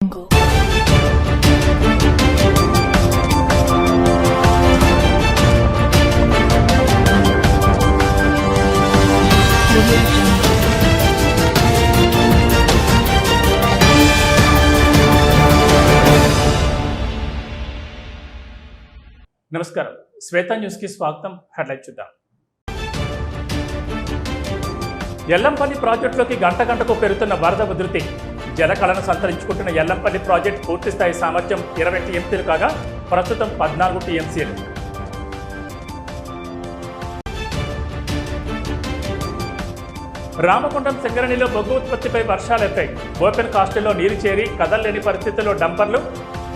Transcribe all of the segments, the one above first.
నమస్కారం, శ్వేత న్యూస్ కి స్వాగతం. హెడ్లైన్ చూద్దాం. ఎల్లంపల్లి ప్రాజెక్టులోకి గంటకు పెరుగుతున్న వరద ఉధృతి. జలకళను సంతరించుకుంటున్న ఎల్లంపల్లి ప్రాజెక్టు పూర్తిస్థాయి సామర్థ్యం 20 టీఎంసీలు కాగా ప్రస్తుతం 14 టీఎంసీలు. రామగుండం సింగరేణిలో బొగ్గు ఉత్పత్తిపై వర్షాల ఎఫెక్ట్. ఓపెన్ కాస్టుల్లో నీరు చేరి కదల్లేని పరిస్థితుల్లో డంపర్లు,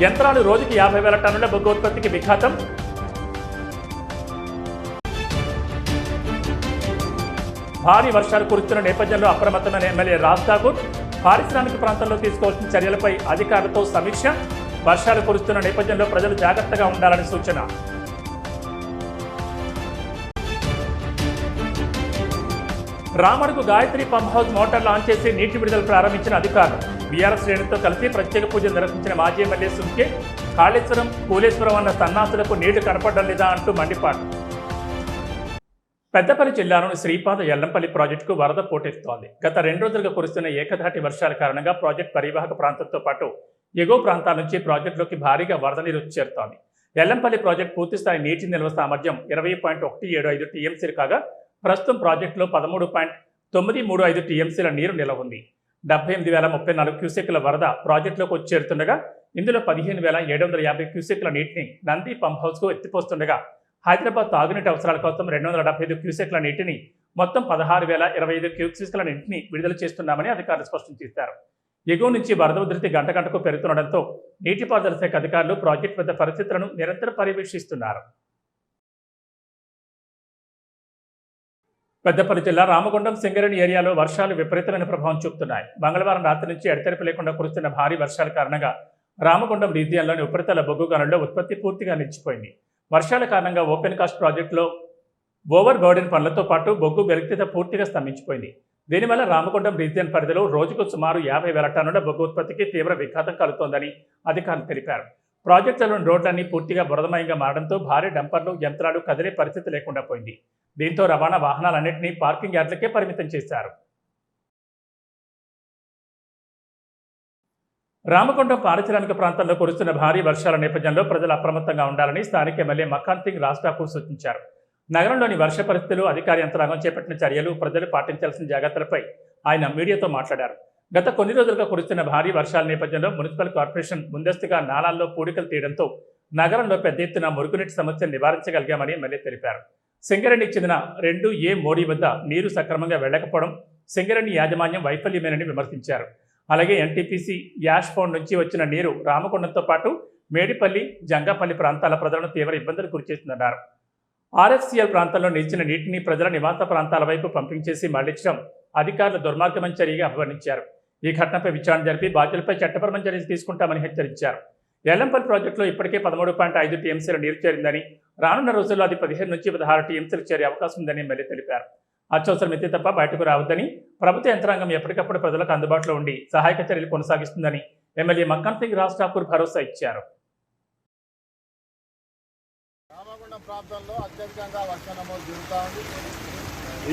యంత్రాలు రోజుకి 50,000 టన్నుల బొగ్గు ఉత్పత్తికి విఘాతం. భారీ వర్షాలు కురుస్తున్న నేపథ్యంలో అప్రమత్తమైన ఎమ్మెల్యే రాజ్ ఠాకూర్ పారిశ్రామిక ప్రాంతాల్లో తీసుకోవాల్సిన చర్యలపై అధికారులతో సమీక్ష. వర్షాలు కురుస్తున్న నేపథ్యంలో ప్రజలు జాగ్రత్తగా ఉండాలని సూచన. Ramadugu Gayatri pump house motor launch చేసి నీటి విడుదల ప్రారంభించిన అధికారులు. బీఆర్ఎస్ శ్రేణులతో కలిసి ప్రత్యేక పూజలు నిర్వహించిన మాజీ ఎమ్మెల్యే సుంకే. కాళేశ్వరం, కూలేశ్వరం అన్న సన్నాసులకు నీళ్లు కనపడడం లేదా అంటూ మండిపాటు. పెద్దపల్లి జిల్లాలోని శ్రీపాద ఎల్లంపల్లి ప్రాజెక్టుకు వరద పోటెత్తుతోంది. గత 2 రోజులుగా కురుస్తున్న ఏకధాటి వర్షాల కారణంగా ప్రాజెక్టు పరివాహక ప్రాంతంతో పాటు ఎగువ ప్రాంతాల నుంచి ప్రాజెక్టులోకి భారీగా వరద నీరు చేరుతోంది. ఎల్లంపల్లి ప్రాజెక్టు పూర్తిస్థాయి నీటి నిల్వ సామర్థ్యం 20.175 టీఎంసీలు కాగా ప్రస్తుతం ప్రాజెక్టులో 13.935 టీఎంసీల నీరు నిల్వ ఉంది. 78,034 క్యూసెక్ల వరద ప్రాజెక్టులోకి వచ్చేరుతుండగా ఇందులో 15,750 క్యూసెక్ల నీటిని నంది పంప్ హౌస్కు ఎత్తిపోస్తుండగా హైదరాబాద్ తాగునీటి అవసరాల కోసం 275 క్యూసెక్ల నీటిని మొత్తం 16,025 క్యూసెక్ల నీటిని విడుదల చేస్తున్నామని అధికారులు స్పష్టం చేశారు. ఎగువ నుంచి వరద ఉధృతి గంటకు పెరుగుతుండటంతో నీటిపారుదల శాఖ అధికారులు ప్రాజెక్టు వద్ద పరిస్థితులను నిరంతరం పర్యవేక్షిస్తున్నారు. పెద్దపల్లి జిల్లా రామగుండం సింగరేణి ఏరియాలో వర్షాలు విపరీతమైన ప్రభావం చూపుతున్నాయి. మంగళవారం రాత్రి నుంచి ఎడతెరిపి లేకుండా కురుస్తున్న భారీ వర్షాల కారణంగా రామగుండం రీజియన్లోని ఉపరితల బొగ్గు గనుల్లో ఉత్పత్తి పూర్తిగా నిలిచిపోయింది. వర్షాల కారణంగా ఓపెన్ కాస్ట్ ప్రాజెక్టులో ఓవర్ బర్డెన్ పనులతో పాటు బొగ్గు వెలికిత పూర్తిగా స్తంభించిపోయింది. దీనివల్ల రామగుండం రీజియన్ పరిధిలో రోజుకు సుమారు 50,000 టన్నుల బొగ్గు ఉత్పత్తికి తీవ్ర విఘాతం కలుగుతోందని అధికారులు తెలిపారు. ప్రాజెక్టులోని రోడ్లన్నీ పూర్తిగా బురదమయంగా మారడంతో భారీ డంపర్లు, యంత్రాలు కదిలే పరిస్థితి లేకుండా పోయింది. దీంతో రవాణా వాహనాలన్నింటినీ పార్కింగ్ యార్డులకే పరిమితం చేశారు. రామగుండం పారిశ్రామిక ప్రాంతాల్లో కురుస్తున్న భారీ వర్షాల నేపథ్యంలో ప్రజలు అప్రమత్తంగా ఉండాలని స్థానిక ఎమ్మెల్యే మక్కాన్ సింగ్ రాజ్ ఠాకూర్ సూచించారు. నగరంలోని వర్ష పరిస్థితులు, అధికార యంత్రాంగం చేపట్టిన చర్యలు, ప్రజలు పాటించాల్సిన జాగ్రత్తలపై ఆయన మీడియాతో మాట్లాడారు. గత కొన్ని రోజులుగా కురుస్తున్న భారీ వర్షాల నేపథ్యంలో మున్సిపల్ కార్పొరేషన్ ముందస్తుగా నాలాల్లో పూడికలు తీయడంతో నగరంలో పెద్ద ఎత్తున మురుగునీటి సమస్యను నివారించగలిగామని ఎమ్మెల్యే తెలిపారు. సింగరేణికి చెందిన 2A మోడీ వద్ద నీరు సక్రమంగా వెళ్లకపోవడం సింగరేణి యాజమాన్యం వైఫల్యమేనని విమర్శించారు. అలాగే ఎన్టీపీసీ యాష్ ఫౌండ్ నుంచి వచ్చిన నీరు రామగుండంతో పాటు మేడిపల్లి, జంగాపల్లి ప్రాంతాల ప్రజలను తీవ్ర ఇబ్బందులు గురిచేస్తుందన్నారు. ఆర్ఎఫ్సీఎల్ ప్రాంతంలో నిలిచిన నీటిని ప్రజల నివాస ప్రాంతాల వైపు పంపింగ్ చేసి మళ్లించడం అధికారులు దుర్మార్గమైన చర్యగా అభివర్ణించారు. ఈ ఘటనపై విచారణ జరిపి బాధ్యులపై చట్టపరమైన చర్యలు తీసుకుంటామని హెచ్చరించారు. ఎల్లంపల్లి ప్రాజెక్టులో ఇప్పటికే 13.5 టీఎంసీల నీరు చేరిందని, రానున్న రోజుల్లో అది 15 నుంచి 16 టీఎంసీలు చేరే అవకాశం ఉందని ఎమ్మెల్యే తెలిపారు. అత్యవసరం ఎత్తి తప్ప బయటకు రావద్దని, ప్రభుత్వ యంత్రాంగం ఎప్పటికప్పుడు ప్రజలకు అందుబాటులో ఉండి సహాయక చర్యలు కొనసాగిస్తుందని ఎమ్మెల్యే మక్కాన్ సింగ్ రాజ్ ఠాకూర్ భరోసా ఇచ్చారు. రామగుండం ప్రాంతంలో అత్యధికంగా వర్ష నమోదు జరుగుతూ ఉంది.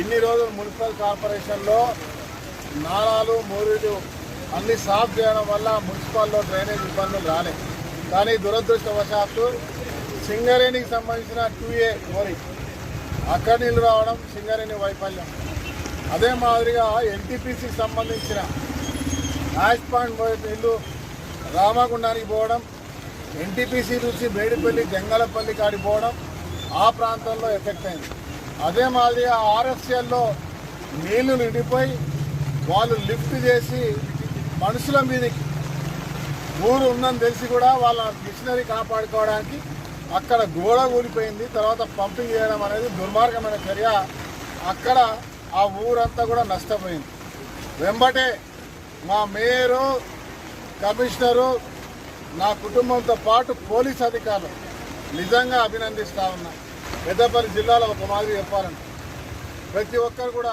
ఇన్ని రోజులు మున్సిపల్ కార్పొరేషన్లో నాలాలు, మోరీలు అన్ని సాఫ్ చేయడం వల్ల మున్సిపల్లో డ్రైనేజ్ ఇబ్బందులు రాలేదు. కానీ దురదృష్టవశాత్తు సింగరేణికి సంబంధించిన 2A మోరీ అక్కడ నీళ్ళు రావడం సింగరేణి వైఫల్యం. అదే మాదిరిగా ఎన్టీపీసీకి సంబంధించిన యాష్ పాయింట్ నీళ్ళు రామగుండానికి పోవడం, ఎన్టీపీసీ నుంచి మేడిపల్లి, జంగాలపల్లి కాడికి పోవడం ఆ ప్రాంతంలో ఎఫెక్ట్ అయింది. అదే మాదిరిగా ఆర్ఎఫ్సీఎల్లో నీళ్లు నిండిపోయి వాళ్ళు లిఫ్ట్ చేసి మనుషుల మీదకి ఊరు ఉందని తెలిసి కూడా వాళ్ళ మిషనరీ కాపాడుకోవడానికి అక్కడ గోడ కూలిపోయింది. తర్వాత పంపింగ్ చేయడం అనేది దుర్మార్గమైన చర్య. అక్కడ ఆ ఊరంతా కూడా నష్టపోయింది. వెంబటే మా మేయరు, కమిషనరు, నా కుటుంబంతో పాటు పోలీస్ అధికారులు నిజంగా అభినందిస్తూ ఉన్నా. పెద్దపల్లి జిల్లాలో ఒక మాదిరి చెప్పాలంటే ప్రతి ఒక్కరు కూడా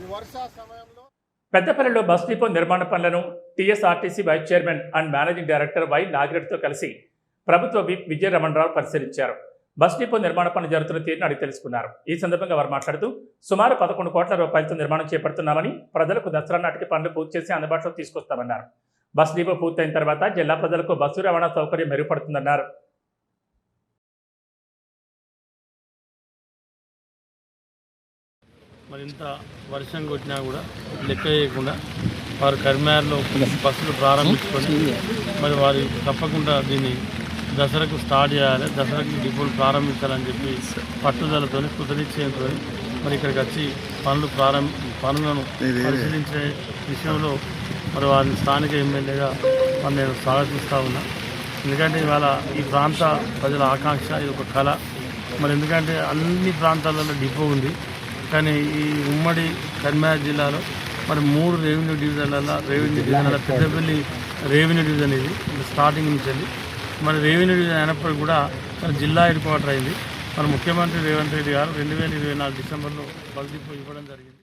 ఈ వర్షా సమయంలో పెద్దపల్లిలో బస్ డిపో నిర్మాణ పనులను TSRTC vice chairman and managing director Y నాగిరెడ్డితో కలిసి ప్రభుత్వ విప్ విజయ రమణరావు పరిశీలించారు. బస్ డిపో నిర్మాణ పనులు జరుగుతున్న తీరును అడిగి తెలుసుకున్నారు. ఈ సందర్భంగా వారు మాట్లాడుతూ సుమారు 11 కోట్ల రూపాయలతో నిర్మాణం చేపడుతున్నామని, ప్రజలకు దసరా నాటికి పనులు పూర్తి చేసి అందుబాటులో తీసుకొస్తామన్నారు. బస్ డిపో పూర్తయిన తర్వాత జిల్లా ప్రజలకు బస్సు రవాణా సౌకర్యం మెరుగుపడుతుందన్నారు. మరి ఇంత వర్షం కొట్టినా కూడా లెక్క చేయకుండా వారు కరీంనగర్లో బస్సులు ప్రారంభించుకొని మరి వారు తప్పకుండా దీన్ని దసరాకు స్టార్ట్ చేయాలి, దసరాకు డిపోలు ప్రారంభించాలని చెప్పి పట్టుదలతో కృతనిశ్చయంతో మరి ఇక్కడికి వచ్చి పనులను పరిశీలించే విషయంలో మరి వారిని స్థానిక ఎమ్మెల్యేగా మరి నేను స్వాగతిస్తూ ఉన్నా. ఎందుకంటే ఇవాళ ఈ ప్రాంత ప్రజల ఆకాంక్ష, ఇది ఒక కళ. మరి ఎందుకంటే అన్ని ప్రాంతాలలో డిపో ఉంది, కానీ ఈ ఉమ్మడి కరీంనగర్ జిల్లాలో మరి 3 రెవెన్యూ డివిజన్లలో పెద్దపల్లి రెవెన్యూ డివిజన్ ఇది స్టార్టింగ్ నుంచి వెళ్ళి మరి రెవెన్యూ డివిజన్ అయినప్పటికీ కూడా మరి జిల్లా హెడ్ క్వార్టర్ అయింది. మరి ముఖ్యమంత్రి రేవంత్ రెడ్డి గారు 2024 డిసెంబర్లో బస్ డిపో ఇవ్వడం జరిగింది.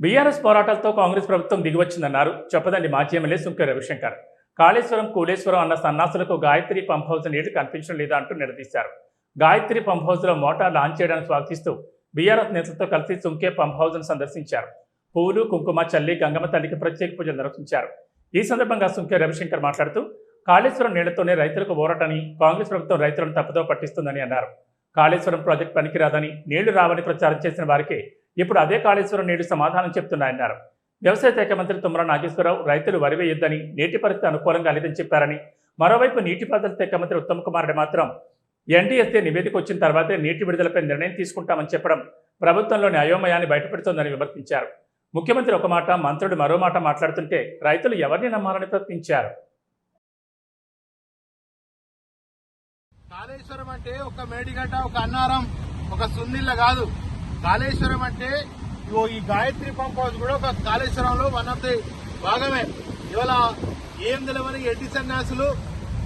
బీఆర్ఎస్ పోరాటాలతో కాంగ్రెస్ ప్రభుత్వం దిగివచ్చిందన్నారు చొప్పదండి మాజీ ఎమ్మెల్యే సుంకె రవిశంకర్. కాళేశ్వరం, కూలేశ్వరం అన్న సన్నాసులకు గాయత్రి పంప్ హౌస్ నీళ్లు కనిపించడం లేదా అంటూ నిలదీశారు. గాయత్రి పంప్ హౌస్లో మోటార్ లాంచ్ చేయడానికి స్వాగతిస్తూ బీఆర్ఎస్ నేతలతో కలిసి సుంకే పంప్ హౌస్ను సందర్శించారు. పువ్వులు, కుంకుమ చల్లి గంగమ్మ తల్లికి ప్రత్యేక పూజలు నిర్వహించారు. ఈ సందర్భంగా సుంకే రవిశంకర్ మాట్లాడుతూ కాళేశ్వరం నీళ్లతోనే రైతులకు ఊరటని, కాంగ్రెస్ ప్రభుత్వం రైతులను తప్పుదో పట్టిస్తుందని అన్నారు. కాళేశ్వరం ప్రాజెక్టు పనికిరాదని, నీళ్లు రావని ప్రచారం చేసిన వారికి ఇప్పుడు అదే కాళేశ్వరం నీళ్లు సమాధానం చెప్తున్నాయన్నారు. వ్యవసాయ శాఖ మంత్రి తుమ్మల నాగేశ్వరరావు రైతులు వరి వేయొద్దని, నీటి పరిస్థితి అనుకూలంగా లేదని చెప్పారని, మరోవైపు నీటిపారుదల శాఖ మంత్రి ఉత్తమ్ కుమార్ రెడ్డి మాత్రం ఎన్డీఎస్ఏ నివేదిక వచ్చిన తర్వాతే నీటి విడుదలపై నిర్ణయం తీసుకుంటామని చెప్పడం ప్రభుత్వంలోని అయోమయాన్ని బయటపెడుతోందని విమర్శించారు. ముఖ్యమంత్రి ఒక మాట, మంత్రుడు మరో మాట మాట్లాడుతుంటే రైతులు ఎవరిని నమ్మాలని ప్రశ్నించారు. కాళేశ్వరం అంటే ఒక మేడిగడ్డ, ఒక అన్నారం, ఒక సున్నిళ్ళ కాదు. కాళేశ్వరం అంటే ఈ గాయత్రి పంప్ హౌస్ కూడా ఒక కాళేశ్వరంలో వన్ ఆఫ్ ది భాగమే. ఇవాళ ఏం తెలవని ఎడ్డి సన్యాసులు,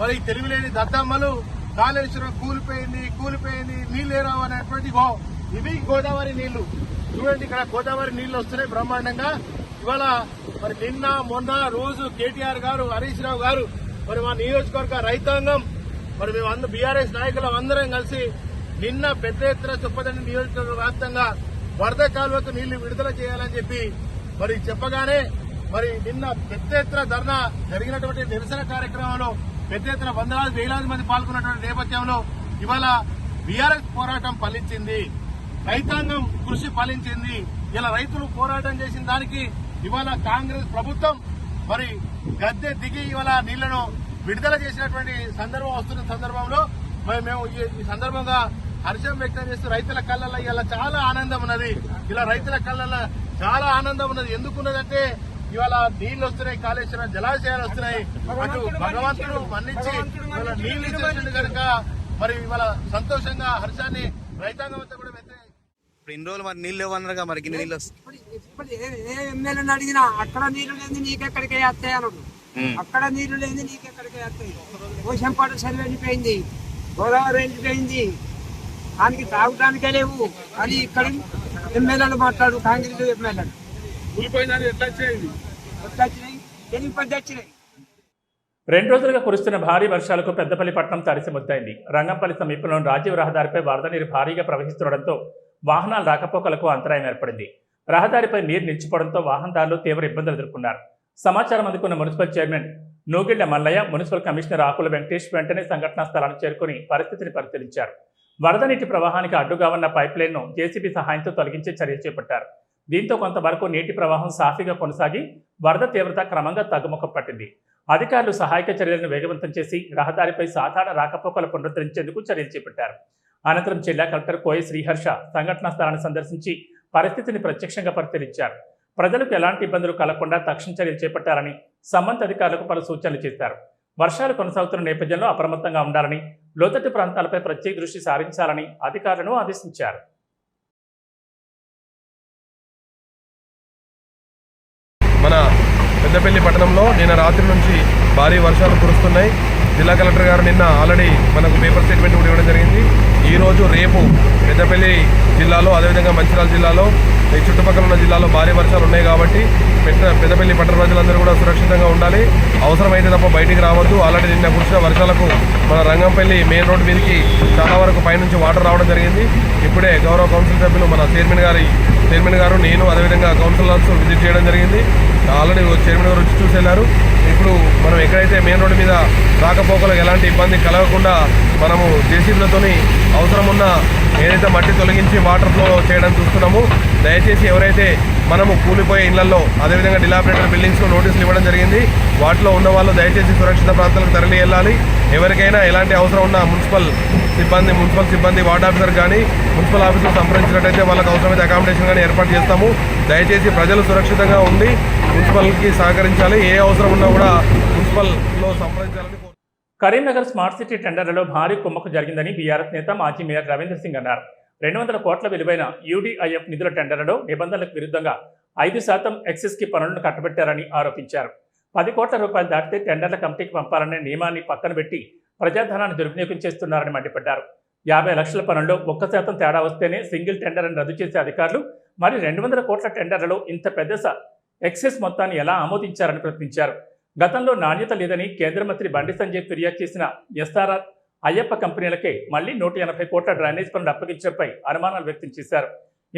మరి తెలివిలేని దద్దమ్మలు కాళేశ్వరం కూలిపోయింది నీళ్లు ఏరావు అనేటువంటి ఇవి గోదావరి నీళ్లు. చూడండి, ఇక్కడ గోదావరి నీళ్లు వస్తున్నాయి బ్రహ్మాండంగా. ఇవాళ మరి నిన్న మొన్న రోజు కేటీఆర్ గారు, హరీష్ రావు గారు, మరి మా నియోజకవర్గ రైతాంగం, మరి మేము బీఆర్ఎస్ నాయకులు అందరం కలిసి నిన్న పెద్ద ఎత్తున చొప్పదండి నియోజకవర్గ వ్యాప్తంగా వరద కాలువకు నీళ్లు విడుదల చేయాలని చెప్పి మరి చెప్పగానే మరి నిన్న పెద్ద ఎత్తున ధర్నా జరిగినటువంటి నిరసన కార్యక్రమంలో పెద్ద ఎత్తున వేలాది మంది పాల్గొన్నటువంటి నేపథ్యంలో ఇవాళ బీఆర్ఎస్ పోరాటం ఫలించింది, రైతాంగం కృషి ఫలించింది. ఇలా రైతులు పోరాటం చేసిన దానికి ఇవాళ కాంగ్రెస్ ప్రభుత్వం మరి గద్దె దిగి ఇవాళ నీళ్లను విడుదల చేసినటువంటి సందర్భం వస్తున్న సందర్భంలో మరి మేము ఈ సందర్భంగా హర్షం వ్యక్తం చేస్తూ రైతుల కళ్ళల్లో ఇలా చాలా ఆనందం ఉన్నది. ఇలా రైతుల కళ్ళల్లో చాలా ఆనందం ఉన్నది. ఎందుకున్నదంటే ఇవాళ నీళ్లు వస్తున్నాయి, కాళేశ్వరం జలాశయాలు వస్తున్నాయి. అటు భగవంతుడు మన్నించి ఇవాళ నీళ్లు ఇచ్చేసింది కనుక మరి ఇవాళ సంతోషంగా హర్షాన్ని రైతాంగం అంతా కూడా వ్యక్తం. ఇప్పుడు ఇన్ని రోజులు మరి నీళ్ళు ఇవ్వన్నారుగా, మరి గిన్నె నీళ్ళు ఏ ఎమ్మెల్యేని అడిగినా అక్కడ నీళ్లు లేదు నీకెక్కడికే వస్తాయి అన్నాడు. అక్కడ నీళ్లు లేదు నీకెక్కడికే వస్తాయి. పోషంపాడు సర్వే వెళ్ళిపోయింది, గోదావరి వెళ్ళిపోయింది, దానికి తాగడానికే లేవు అని ఇక్కడ ఎమ్మెల్యేలు మాట్లాడు. కాంగ్రెస్ ఎమ్మెల్యేలు ఎట్లా వచ్చినాయి, ఎన్ని పద్ధతి వచ్చినాయి. 2 రోజులుగా కురుస్తున్న భారీ వర్షాలకు పెద్దపల్లి పట్టణం తడిసిముద్దైంది. రంగంపల్లి సమీపంలోని రాజీవ్ రహదారిపై వరద నీరు భారీగా ప్రవహిస్తుండటంతో వాహనాల రాకపోకలకు అంతరాయం ఏర్పడింది. రహదారిపై నీరు నిలిచిపోవడంతో వాహనదారులు తీవ్ర ఇబ్బందులు ఎదుర్కొన్నారు. సమాచారం అందుకున్న municipal chairman Nugilla Mallaiah, municipal commissioner Akula Venkatesh వెంటనే సంఘటనా స్థలానికి చేరుకుని పరిస్థితిని పరిశీలించారు. వరద నీటి ప్రవాహానికి అడ్డుగా ఉన్న పైప్ లైన్ను జేసీబీ సహాయంతో తొలగించే చర్యలు చేపట్టారు. దీంతో కొంతవరకు నీటి ప్రవాహం సాఫీగా కొనసాగి వరద తీవ్రత క్రమంగా తగ్గుముఖం పట్టింది. అధికారులు సహాయక చర్యలను వేగవంతం చేసి రహదారిపై సాధారణ రాకపోకలు పునరుద్ధరించేందుకు చర్యలు చేపట్టారు. అనంతరం జిల్లా కలెక్టర్ కోయ శ్రీహర్ష సంఘటనా స్థలాన్ని సందర్శించి పరిస్థితిని ప్రత్యక్షంగా పరిశీలించారు. ప్రజలకు ఎలాంటి ఇబ్బందులు కలగకుండా తక్షణ చర్యలు చేపట్టాలని సంబంధిత అధికారులకు పలు సూచనలు చేశారు. వర్షాలు కొనసాగుతున్న నేపథ్యంలో అప్రమత్తంగా ఉండాలని, లోతట్టు ప్రాంతాలపై ప్రత్యేక దృష్టి సారించాలని అధికారులను ఆదేశించారు. మన పెద్దపల్లి పట్టణంలో నిన్న రాత్రి నుంచి భారీ వర్షాలు కురుస్తున్నాయి. జిల్లా కలెక్టర్ గారు నిన్న ఆల్రెడీ మనకు పేపర్ స్టేట్మెంట్ కూడా ఇవ్వడం జరిగింది. ఈరోజు రేపు పెద్దపల్లి జిల్లాలో అదేవిధంగా మంచిర్యాల జిల్లాలో ఈ చుట్టుపక్కల ఉన్న జిల్లాలో భారీ వర్షాలు ఉన్నాయి కాబట్టి పెద్దపల్లి పట్టణ ప్రజలందరూ కూడా సురక్షితంగా ఉండాలి. అవసరమైతే తప్ప బయటికి రావద్దు. ఆల్రెడీ నిన్న కురిసిన వర్షాలకు మన రంగంపల్లి మెయిన్ రోడ్డు మీదకి చాలా వరకు పైనుంచి వాటర్ రావడం జరిగింది. ఇప్పుడే గౌరవ కౌన్సిల్ సభ్యులు మన చైర్మన్ గారు నేను అదేవిధంగా కౌన్సిలర్స్ విజిట్ చేయడం జరిగింది. ఆల్రెడీ చైర్మన్ గారు వచ్చి చూసి వెళ్ళారు. ఇప్పుడు మనం ఎక్కడైతే మెయిన్ రోడ్డు మీద రాకపోకలకు ఎలాంటి ఇబ్బంది కలగకుండా మనము జేసీబీలతోని అవసరం ఉన్న ఏదైతే మట్టి తొలగించి వాటర్ ఫ్లో చేయడం చూస్తున్నాము. దయచేసి ఎవరైతే మనము కూలిపోయే ఇళ్లలో అదేవిధంగా డిలాబరేటెడ్ బిల్డింగ్స్లో నోటీసులు ఇవ్వడం జరిగింది. వాటిలో ఉన్న వాళ్ళు దయచేసి సురక్షిత ప్రాంతాలకు తరలి వెళ్ళాలి. ఎవరికైనా ఎలాంటి అవసరం ఉన్న మున్సిపల్ సిబ్బంది వార్డ్ ఆఫీసర్ కానీ మున్సిపల్ ఆఫీసర్ సంప్రదించినట్టయితే వాళ్ళకి అవసరమైతే అకామిడేషన్ కానీ ఏర్పాటు చేస్తాము. దయచేసి ప్రజలు సురక్షితంగా ఉండి మున్సిపల్కి సహకరించాలి. ఏ అవసరం ఉన్నా కూడా మున్సిపల్లో సంప్రదించాలని. కరీంనగర్ స్మార్ట్ సిటీ టెండర్లలో భారీ కుమ్మక్కు జరిగిందని బీఆర్ఎస్ నేత మాజీ మేయర్ రవీంద్ర సింగ్ అన్నారు. 200 కోట్ల విలువైన యూడీఐఎఫ్ నిధుల టెండర్లలో నిబంధనలకు విరుద్ధంగా 5% ఎక్సెస్కి పనులను కట్టబెట్టారని ఆరోపించారు. 10 కోట్ల రూపాయలు దాటితే టెండర్ల కమిటీకి పంపాలనే నియమాన్ని పక్కన పెట్టి ప్రజాధనాన్ని దుర్వినియోగం చేస్తున్నారని మండిపడ్డారు. 50 లక్షల పనుల్లో 1% తేడా వస్తేనే సింగిల్ టెండర్ను రద్దు చేసే అధికారులు మరి 200 కోట్ల టెండర్లలో ఇంత పెద్ద ఎక్సెస్ మొత్తాన్ని ఎలా ఆమోదించారని ప్రశ్నించారు. గతంలో నాణ్యత లేదని కేంద్ర మంత్రి బండి సంజయ్ ఫిర్యాదు చేసిన ఎస్ఆర్ఆర్ అయ్యప్ప కంపెనీలకే మళ్లీ 180 కోట్ల డ్రైనేజ్ పనులు అప్పగించడంపై అనుమానాలు వ్యక్తం చేశారు.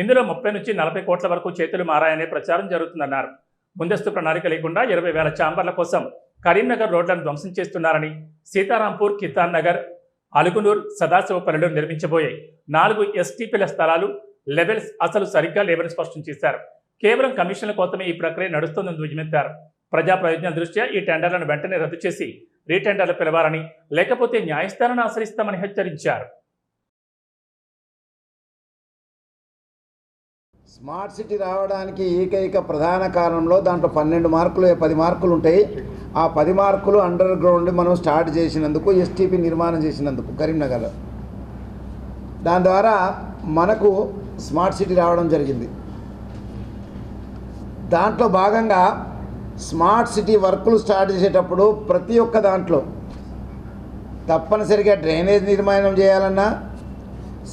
ఇందులో 30 నుంచి 40 కోట్ల వరకు చేతులు మారాయనే ప్రచారం జరుగుతుందన్నారు. ముందస్తు ప్రణాళిక లేకుండా 20,000 ఛాంబర్ల కోసం కరీంనగర్ రోడ్లను ధ్వంసం చేస్తున్నారని, సీతారాంపూర్, కితాన్ నగర్, అలుగునూర్, సదాశివపల్లిలో నిర్మించబోయే 4 ఎస్టీపీల స్థలాలు లెవెల్స్ అసలు సరిగ్గా లేవని స్పష్టం చేశారు. కేవలం కమిషన్ల కోసమే ఈ ప్రక్రియ నడుస్తోందని ధ్వజమెత్తారు. ప్రజా ప్రయోజనం దృష్ట్యా ఈ టెండర్లను వెంటనే రద్దు చేసి రీటెండర్లు పిలవాలని, లేకపోతే న్యాయస్థానాన్ని ఆశ్రయిస్తామని హెచ్చరించారు. స్మార్ట్ సిటీ రావడానికి ఏకైక ప్రధాన కారణంలో దాంట్లో 12 మార్కులు 10 మార్కులు ఉంటాయి. ఆ 10 మార్కులు అండర్ గ్రౌండ్ మనం స్టార్ట్ చేసినందుకు, ఎస్టీపీ నిర్మాణం చేసినందుకు కరీంనగర్లో, దాని ద్వారా మనకు స్మార్ట్ సిటీ రావడం జరిగింది. దాంట్లో భాగంగా స్మార్ట్ సిటీ వర్కులు స్టార్ట్ చేసేటప్పుడు ప్రతి ఒక్క దాంట్లో తప్పనిసరిగా డ్రైనేజ్ నిర్మాణం చేయాలన్నా,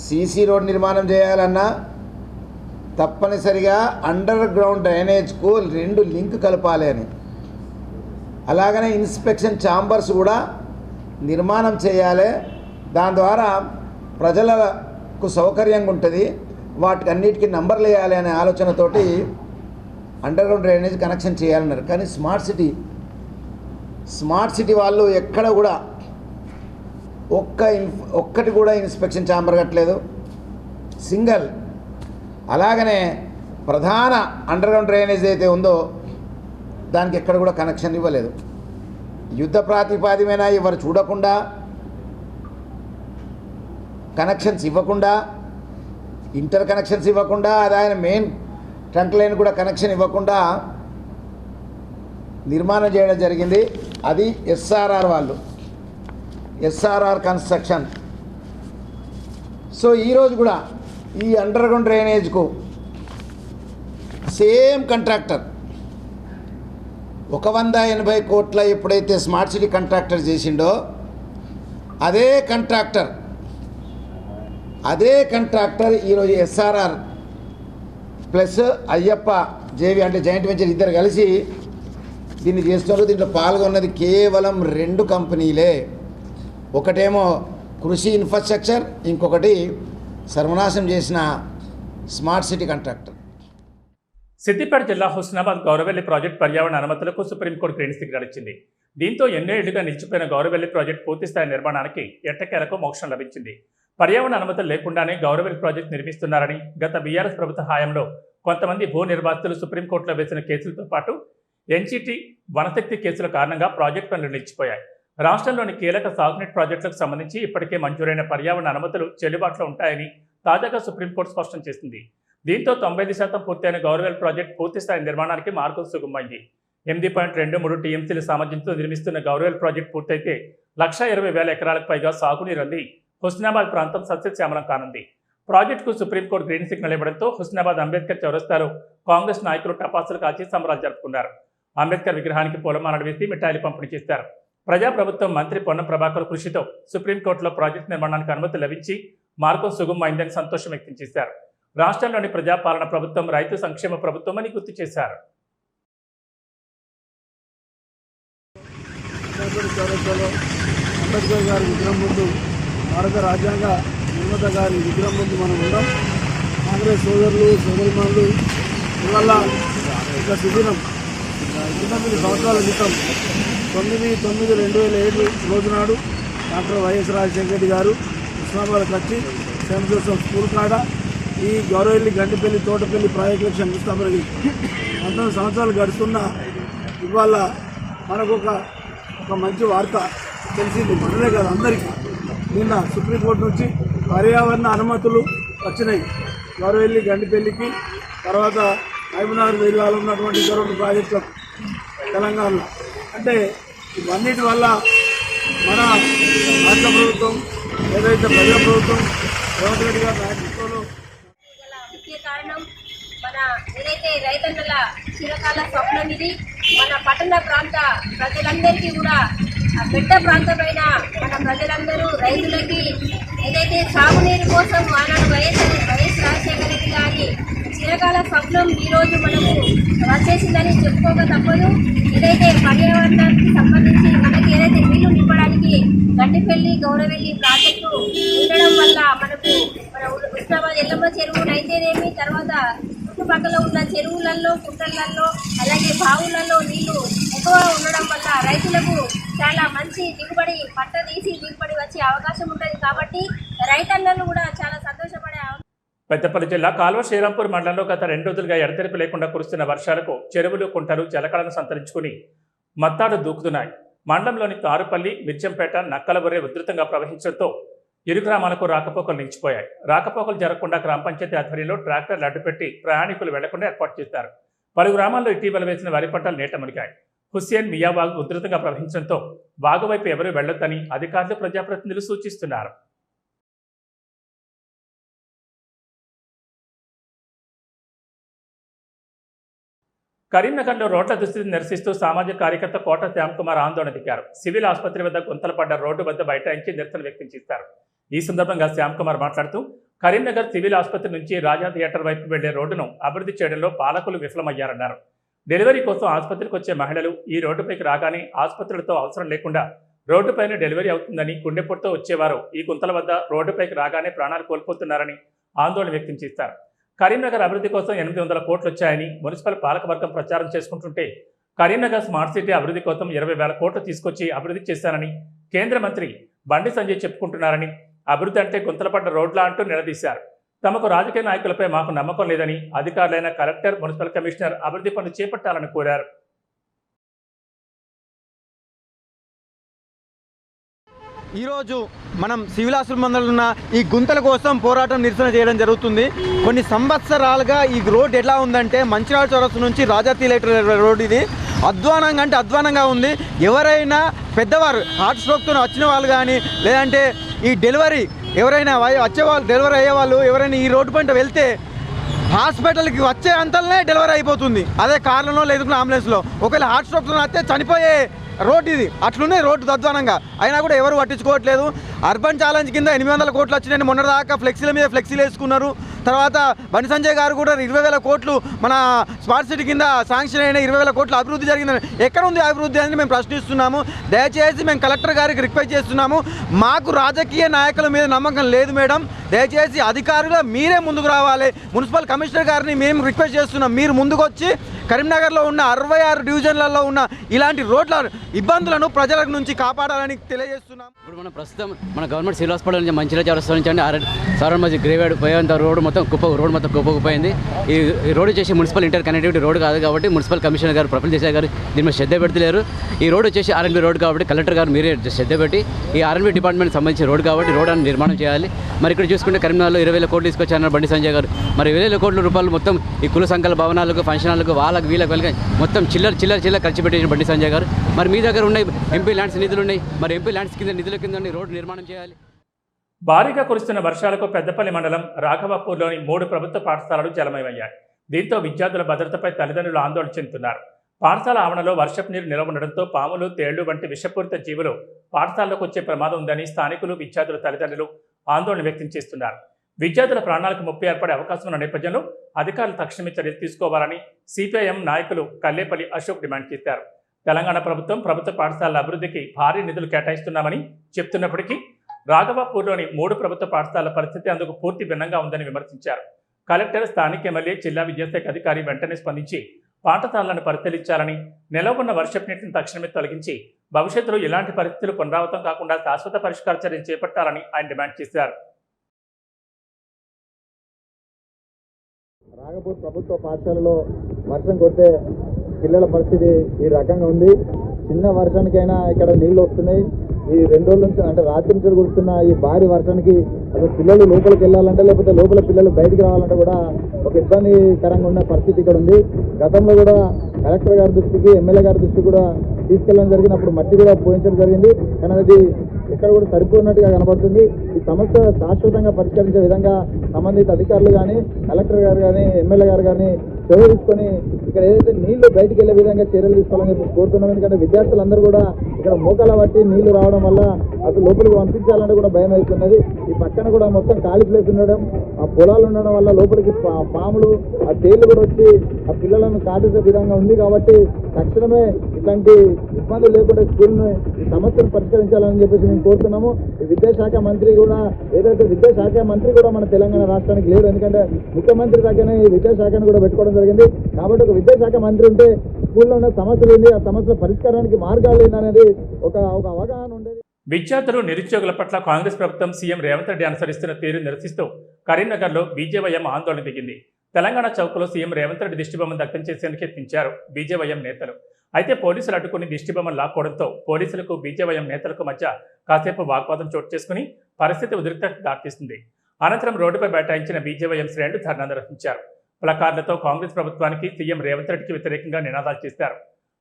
సీసీ రోడ్ నిర్మాణం చేయాలన్నా తప్పనిసరిగా అండర్ గ్రౌండ్ డ్రైనేజ్కు 2 లింక్ కలపాలి అని, అలాగనే ఇన్స్పెక్షన్ ఛాంబర్స్ కూడా నిర్మాణం చేయాలి. దాని ద్వారా ప్రజలకు సౌకర్యంగా ఉంటుంది, వాటికి అన్నిటికీ నంబర్లు వేయాలి అనే ఆలోచనతోటి అండర్ గ్రౌండ్ డ్రైనేజ్ కనెక్షన్ చేయాలన్నారు. కానీ స్మార్ట్ సిటీ వాళ్ళు ఎక్కడ కూడా ఒక్కటి కూడా ఇన్స్పెక్షన్ ఛాంబర్ కట్టలేదు, సింగల్. అలాగనే ప్రధాన అండర్ గ్రౌండ్ డ్రైనేజ్ అయితే ఉందో దానికి ఎక్కడ కూడా కనెక్షన్ ఇవ్వలేదు. యుద్ధ ప్రాతిపాదికమైన ఎవరు చూడకుండా, కనెక్షన్స్ ఇవ్వకుండా, ఇంటర్ కనెక్షన్స్ ఇవ్వకుండా, అది ఆయన మెయిన్ ట్రంక్ లైన్ కూడా కనెక్షన్ ఇవ్వకుండా నిర్మాణం చేయడం జరిగింది. అది ఎస్ఆర్ఆర్ వాళ్ళు, ఎస్ఆర్ఆర్ కన్స్ట్రక్షన్. సో ఈరోజు కూడా ఈ అండర్ గ్రౌండ్ డ్రైనేజ్కు సేమ్ కాంట్రాక్టర్ 180 కోట్ల ఎప్పుడైతే స్మార్ట్ సిటీ కాంట్రాక్టర్ చేసిండో అదే కాంట్రాక్టర్ ఈరోజు ఎస్ఆర్ఆర్ ప్లస్ అయ్యప్ప జేవి అంటే జాయింట్ వెంచర్ ఇద్దరు కలిసి దీన్ని చేస్తున్నారు. దీంట్లో పాల్గొన్నది కేవలం 2 కంపెనీలే. ఒకటేమో కృషి ఇన్ఫ్రాస్ట్రక్చర్, ఇంకొకటి సర్వనాశనం చేసిన స్మార్ట్ సిటీ కాంట్రాక్టర్. సిద్దిపేట జిల్లా హుస్నాబాద్ గౌరవెల్లి ప్రాజెక్టు పర్యావరణ అనుమతులకు సుప్రీంకోర్టు గ్రీన్ సిగ్నల్ ఇచ్చింది. దీంతో ఎన్నో ఏళ్లుగా నిలిచిపోయిన గౌరవెల్లి ప్రాజెక్టు పూర్తిస్థాయి నిర్మాణానికి ఎట్టకేలకు మోక్షం లభించింది. పర్యావరణ అనుమతులు లేకుండానే గౌరవెల్లి ప్రాజెక్టు నిర్మిస్తున్నారని గత బీఆర్ఎస్ ప్రభుత్వ హయాంలో కొంతమంది భూ నిర్వాసితులు సుప్రీంకోర్టులో వేసిన కేసులతో పాటు ఎన్జీటీ వనశక్తి కేసుల కారణంగా ప్రాజెక్టు పనులు నిలిచిపోయాయి. రాష్ట్రంలోని కీలక సాగునీటి ప్రాజెక్టులకు సంబంధించి ఇప్పటికే మంజూరైన పర్యావరణ అనుమతులు చెల్లుబాటులో ఉంటాయని తాజాగా సుప్రీంకోర్టు స్పష్టం చేసింది. దీంతో 95% పూర్తయిన గౌరవెల్లి ప్రాజెక్టు పూర్తిస్థాయి నిర్మాణానికి మార్గం సుగమైంది. 8.23 టీఎంసీల సామర్థ్యంతో నిర్మిస్తున్న గౌరవెల్లి ప్రాజెక్టు పూర్తయితే 1,20,000 ఎకరాలకు పైగా సాగునీరు అంది హుస్నాబాద్ ప్రాంతం సస్యశ్యామలం కానుంది. ప్రాజెక్టుకు సుప్రీంకోర్టు గ్రీన్ సిగ్నల్ ఇవ్వడంతో హుస్నాబాద్ అంబేద్కర్ చౌరస్తాలో కాంగ్రెస్ నాయకులు టపాసులు కాల్చి సంబరాలు జరుపుకున్నారు. అంబేద్కర్ విగ్రహానికి పూలమాలలు వేసి మిఠాయిలు పంపిణీ చేశారు. ప్రజాప్రభుత్వం మంత్రి పొన్నం ప్రభాకర్ కృషితో సుప్రీంకోర్టులో ప్రాజెక్టు నిర్మాణానికి అనుమతి లభించి మార్గం సుగమమైందని సంతోషం వ్యక్తం చేశారు. రాష్ట్రంలోని ప్రజాపాలన ప్రభుత్వం రైతు సంక్షేమ ప్రభుత్వం అని గుర్తు చేశారు. అంబేద్కర్ గారి విగ్రహం ముందు, భారత రాజ్యాంగ నిర్మాత గారి విగ్రహం ముందు మనం ఉన్నాం. కాంగ్రెస్ సోదరులు సోదరిమణులు ఇవాళ ఒక శిబిరం 19 సంవత్సరాల క్రితం 9/9/2007 రోజు నాడు డాక్టర్ వైఎస్ రాజశేఖర రెడ్డి గారు ఉస్మానాబాద్కి వచ్చి సెయింట్ జోసెఫ్ స్కూల్ కాడ ఈ గౌరవెల్లి గంటిపల్లి తోటపల్లి ప్రాజెక్టులకు శంకుస్థాపన 19 సంవత్సరాలు గడుస్తున్న ఇవాళ మనకు ఒక మంచి వార్త తెలిసింది. మనలే కాదు అందరికీ. నిన్న సుప్రీంకోర్టు నుంచి పర్యావరణ అనుమతులు వచ్చినాయి గౌరవెల్లి గంటిపల్లికి, తర్వాత మహబూబ్నగర్ జిల్లాలో ఉన్నటువంటి 2 ప్రాజెక్టులకు తెలంగాణలో. అంటే ఇవన్నిటి వల్ల మన రాష్ట్ర ప్రభుత్వం ఏదైతే ప్రజాప్రభుత్వం రేవంత్ రెడ్డి గారి నాయకత్వంలో ముఖ్య కారణం మన ఏదైతే రైతన్నల చిరకాల స్వప్నం ఇది. మన పట్టణ ప్రాంత ప్రజలందరికీ కూడా బిడ్డ ప్రాంతమైన మన ప్రజలందరూ రైతులకి ఏదైతే సాగునీరు కోసం ఆనాడు వైఎస్ రాజశేఖర రెడ్డి గారి చిరకాల స్వప్నం ఈరోజు మనకు వచ్చేసిందని చెప్పుకోక తప్పదు. ఏదైతే పర్యావరణానికి సంబంధించి మనకి ఏదైతే నీళ్లు నింపడానికి గంటిపల్లి గౌరవెల్లి ప్రాజెక్టు ఉండడం వల్ల మనకు మన ఉస్మానాబాద్ ఎల్లమ్మ చెరువులు అయితేనేమి, తర్వాత చుట్టుపక్కల ఉన్న చెరువులలో కుంటలలో అలాగే బావులలో నీళ్లు ఎక్కువ ఉండడం వల్ల రైతులకు చాలా మంచి దిగుబడి పంట తీసి దిగుబడి వచ్చే అవకాశం ఉంటుంది. కాబట్టి రైతన్నలు కూడా చాలా సంతోషపడే పెద్దపల్లి జిల్లా కాల్వ శ్రీరాంపూర్ మండలంలో గత 2 రోజులుగా ఎడతెరిపి లేకుండా కురుస్తున్న వర్షాలకు చెరువులు కుంటలు జలకళను సంతరించుకుని మత్తాడు దూకుతున్నాయి. మండలంలోని తారుపల్లి, మిర్జంపేట, నక్కలబొర్రె ఉధృతంగా ప్రవహించడంతో ఇరు గ్రామాలకు రాకపోకలు నిలిచిపోయాయి. రాకపోకలు జరగకుండా గ్రామ పంచాయతీ ఆధ్వర్యంలో ట్రాక్టర్లు అడ్డుపెట్టి ప్రయాణికులు వెళ్లకుండా ఏర్పాటు చేశారు. పలు గ్రామాల్లో ఇటీవల వేసిన వరి పంటలు నీట మునిగాయి. హుస్సేన్ మియా వాగు ఉధృతంగా ప్రవహించడంతో వాగు వైపు ఎవరూ వెళ్లొద్దని అధికారులు, ప్రజాప్రతినిధులు సూచిస్తున్నారు. కరీంనగర్లో రోడ్ల దుస్థితిని నిరసిస్తూ సామాజిక కార్యకర్త కోట శ్యామ్కుమార్ ఆందోళన దిగారు. సివిల్ ఆసుపత్రి వద్ద గుంతలు పడ్డ రోడ్డు వద్ద బైఠాయించి నిరసన వ్యక్తం చేశారు. ఈ సందర్భంగా శ్యామ్కుమార్ మాట్లాడుతూ కరీంనగర్ సివిల్ ఆసుపత్రి నుంచి రాజా థియేటర్ వైపు వెళ్లే రోడ్డును అభివృద్ధి చేయడంలో పాలకులు విఫలమయ్యారన్నారు. డెలివరీ కోసం ఆసుపత్రికి వచ్చే మహిళలు ఈ రోడ్డుపైకి రాగానే ఆసుపత్రులతో అవసరం లేకుండా రోడ్డుపైన డెలివరీ అవుతుందని, గుండెపోటుతో వచ్చేవారు ఈ గుంతల వద్ద రోడ్డుపైకి రాగానే ప్రాణాలు కోల్పోతున్నారని ఆందోళన వ్యక్తం చేశారు. కరీంనగర్ అభివృద్ధి కోసం 800 కోట్లు వచ్చాయని మున్సిపల్ పాలకవర్గం ప్రచారం చేసుకుంటుంటే కరీంనగర్ స్మార్ట్ సిటీ అభివృద్ధి కోసం 20,000 కోట్లు తీసుకొచ్చి అభివృద్ధి చేశానని కేంద్ర మంత్రి బండి సంజయ్ చెప్పుకుంటున్నారని, అభివృద్ధి అంటే గుంతలపడ్డ రోడ్లా అంటూ నిలదీశారు. తమకు రాజకీయ నాయకులపై మాకు నమ్మకం లేదని, అధికారులైన కలెక్టర్, మున్సిపల్ కమిషనర్ అభివృద్ధి పనులు చేపట్టాలని కోరారు. ఈరోజు మనం సివిల్ హాస్పిటల్ మందలు ఉన్న ఈ గుంతల కోసం పోరాటం నిరసన చేయడం జరుగుతుంది. కొన్ని సంవత్సరాలుగా ఈ రోడ్ ఎలా ఉందంటే మంచిర్యాల చౌరస్తా నుంచి రాజా థియేటర్ రోడ్ ఇది అధ్వానంగా అంటే అధ్వానంగా ఉంది. ఎవరైనా పెద్దవారు హార్ట్ స్ట్రోక్తో వచ్చిన వాళ్ళు కానీ లేదంటే ఈ డెలివరీ ఎవరైనా వచ్చేవాళ్ళు డెలివరీ అయ్యేవాళ్ళు ఎవరైనా ఈ రోడ్డు పంట వెళ్తే హాస్పిటల్కి వచ్చే అంతలోనే డెలివరీ అయిపోతుంది. అదే కార్లలో లేదుకున్న అంబులెన్స్లో. ఒకవేళ హార్ట్ స్ట్రోక్తో వస్తే చనిపోయే రోడ్ ఇది. అట్లున్నాయి రోడ్డు అధ్వానంగా. అయినా కూడా ఎవరు పట్టించుకోవట్లేదు. అర్బన్ ఛాలెంజ్ కింద 800 కోట్లు వచ్చినాయని మొన్నదాకా ఫ్లెక్సీల మీద ఫ్లెక్సీలు వేసుకున్నారు. తర్వాత బండి సంజయ్ గారు కూడా 20,000 కోట్లు మన స్మార్ట్ సిటీ కింద శాంక్షన్ అయిన 20,000 కోట్లు అభివృద్ధి జరిగిందని, ఎక్కడ ఉంది అభివృద్ధి అని మేము ప్రశ్నిస్తున్నాము. దయచేసి మేము కలెక్టర్ గారికి రిక్వెస్ట్ చేస్తున్నాము. మాకు రాజకీయ నాయకుల మీద నమ్మకం లేదు మేడం. దయచేసి అధికారులు మీరే ముందుకు రావాలి. మున్సిపల్ కమిషనర్ గారిని మేము రిక్వెస్ట్ చేస్తున్నాం. మీరు ముందుకు వచ్చి కరీంనగర్లో ఉన్న 66 డివిజన్లలో ఉన్న ఇలాంటి రోడ్ల ఇబ్బందులను ప్రజల నుంచి కాపాడాలని తెలియజేస్తున్నాం. ఇప్పుడు మనం ప్రస్తుతం మన గవర్నమెంట్ సివిల్ హాస్పిటల్ నుంచి మంచిర్యాల చౌరస్తా నుంచి సారన్ మధ్య గ్రేవేడ్ పోయేంత రోడ్డు మొత్తం రోడ్ మొత్తం కుప్పకుపోయింది. ఈ రోడ్డు వచ్చేసి మున్సిపల్ ఇంటర్ కనెక్టివిటీ రోడ్ కాదు కాబట్టి మున్సిపల్ కమిషనర్ గారు ప్రఫుల్ దేశాయ్ గారు దీని మీద శ్రద్ధ పెడతలేరు. ఈ రోడ్ వచ్చేసి ఆర్ఎన్బి రోడ్ కాబట్టి కలెక్టర్ గారు మీరే శ్రద్ధ పెట్టి ఈ ఆర్ఎన్బి డిపార్ట్మెంట్ సంబంధించిన రోడ్ కాబట్టి రోడ్ అని నిర్మాణం చేయాలి. మరి ఇక్కడ చూసుకుంటే కరీంనగర్లో 20,000 కోట్లు తీసుకొచ్చారన్నారు బండి సంజయ్ గారు. మరి 20,000 కోట్ల రూపాయలు మొత్తం ఈ కుల సంఘాల భవనాలకు, ఫంక్షన్ హాలకు, వాళ్ళకి వీళ్ళకి మొత్తం చిల్లర ఖర్చు పెట్టిన బండి సంజయ్ గారు. మరి మీ దగ్గర ఉన్నాయి ఎంపీ ల్యాండ్స్ నిధులు ఉన్నాయి. మరి ఎంపీ ల్యాండ్స్ కింద నిధుల కింద రోడ్డు నిర్మాణం చేయాలి. భారీగా కురుస్తున్న వర్షాలకు పెద్దపల్లి మండలం రాఘవాపూర్లోని 3 ప్రభుత్వ పాఠశాలలు జలమయమయ్యాయి. దీంతో విద్యార్థుల భద్రతపై తల్లిదండ్రులు ఆందోళన చెందుతున్నారు. పాఠశాల ఆవరణలో వర్షపు నీరు నిల్వ ఉండడంతో పాములు, తేళ్లు వంటి విషపూరిత జీవులు పాఠశాలలోకి వచ్చే ప్రమాదం ఉందని స్థానికులు, విద్యార్థుల తల్లిదండ్రులు ఆందోళన వ్యక్తం చేస్తున్నారు. విద్యార్థుల ప్రాణాలకు ముప్పు ఏర్పడే అవకాశం ఉన్న నేపథ్యంలో అధికారులు తక్షణమే చర్యలు తీసుకోవాలని సిపిఐఎం నాయకులు కల్లేపల్లి అశోక్ డిమాండ్ చేశారు. తెలంగాణ ప్రభుత్వం ప్రభుత్వ పాఠశాలల అభివృద్ధికి భారీ నిధులు కేటాయిస్తున్నామని చెప్తున్నప్పటికీ రాఘవాపూర్లోని 3 ప్రభుత్వ పాఠశాలల పరిస్థితి అందుకు పూర్తి భిన్నంగా ఉందని విమర్శించారు. కలెక్టర్, స్థానిక ఎమ్మెల్యే, జిల్లా విద్యాశాఖ అధికారి వెంటనే స్పందించి పాఠశాలలను పరిశీలించాలని, నెలకొన్న వర్షపు నీటిని తక్షణమే తొలగించి భవిష్యత్తులో ఇలాంటి పరిస్థితులు పునరావృతం కాకుండా శాశ్వత పరిష్కార చర్యలు చేపట్టాలని ఆయన డిమాండ్ చేశారు. రాఘపూర్ ప్రభుత్వ పాఠశాలలో వర్షం కొడితే పిల్లల పరిస్థితి ఈ రకంగా ఉంది. చిన్న వర్షానికైనా ఇక్కడ నీళ్లు వస్తున్నాయి. ఈ 2 రోజుల నుంచి అంటే రాత్రి నుంచి కురుస్తున్న ఈ భారీ వర్షానికి అసలు పిల్లలు లోపలికి వెళ్ళాలంటే, లేకపోతే లోపల పిల్లలు బయటికి రావాలంటే కూడా ఒక ఇబ్బందికరంగా ఉన్న పరిస్థితి ఇక్కడ ఉంది. గతంలో కూడా కలెక్టర్ గారి దృష్టికి, ఎమ్మెల్యే గారి దృష్టికి కూడా తీసుకెళ్ళడం జరిగింది. అప్పుడు మట్టి కూడా పోయించడం జరిగింది. కానీ అది ఇక్కడ కూడా సరిపోయినట్టుగా కనబడుతుంది. ఈ సమస్య శాశ్వతంగా పరిష్కరించే విధంగా సంబంధిత అధికారులు కానీ, కలెక్టర్ గారు కానీ, ఎమ్మెల్యే గారు కానీ చొరవ తీసుకొని ఇక్కడ ఏదైతే నీళ్లు బయటికి వెళ్ళే విధంగా చర్యలు తీసుకోవాలని చెప్పి కోరుతున్నాం. ఎందుకంటే విద్యార్థులందరూ కూడా ఇక్కడ మోకాల బట్టి నీళ్లు రావడం వల్ల అసలు లోపలికి పంపించాలంటే కూడా భయం అవుతున్నది. ఈ పక్కన కూడా మొత్తం ఖాళీ ప్లేస్ ఉండడం, ఆ పొలాలు ఉండడం వల్ల లోపలికి పాములు, ఆ తేళ్లు కూడా వచ్చి ఆ పిల్లలను కాటేసే విధంగా ఉంది. కాబట్టి తక్షణమే ఇట్లాంటి ఇబ్బందులు లేకుండా స్కూల్ని ఈ సమస్యను పరిష్కరించాలని చెప్పేసి మేము కోరుతున్నాము. ఈ విద్యాశాఖ మంత్రి కూడా ఏదైతే విద్యాశాఖ మంత్రి కూడా మన తెలంగాణ రాష్ట్రానికి లేడు. ఎందుకంటే ముఖ్యమంత్రి దగ్గరనే ఈ విద్యాశాఖను కూడా పెట్టుకోవడం జరిగింది. కాబట్టి ఒక విద్యాశాఖ మంత్రి ఉంటే స్కూల్లో ఉన్న సమస్యలు ఏంటి, ఆ సమస్యల పరిష్కారానికి మార్గాలు ఏంటనేది ఒక అవగాహన ఉండేది. విద్యార్థులు, నిరుద్యోగుల పట్ల కాంగ్రెస్ ప్రభుత్వం సీఎం రేవంత్ రెడ్డి అనుసరిస్తున్న తీరును నిరసిస్తూ కరీంనగర్లో బీజేవైఎం ఆందోళన దిగింది. తెలంగాణ చౌక్లో సీఎం రేవంత్ రెడ్డి దిష్టిబొమ్మను దగ్ధం చేసేందుకు యత్నించారు బీజేవైఎం నేతలు. అయితే పోలీసులు అడ్డుకుని దిష్టిబొమ్మను లాక్కోవడంతో పోలీసులకు, బీజేవైఎం నేతలకు మధ్య కాసేపు వాగ్వాదం చోటు చేసుకుని పరిస్థితి ఉద్రిక్తతకు దారితీస్తుంది. అనంతరం రోడ్డుపై బైఠాయించిన బీజేవైఎం శ్రేణులు ధర్నా నిర్వహించారు. ప్లకార్డులతో కాంగ్రెస్ ప్రభుత్వానికి, సీఎం రేవంత్ రెడ్డికి వ్యతిరేకంగా నినాదాలు చేశారు.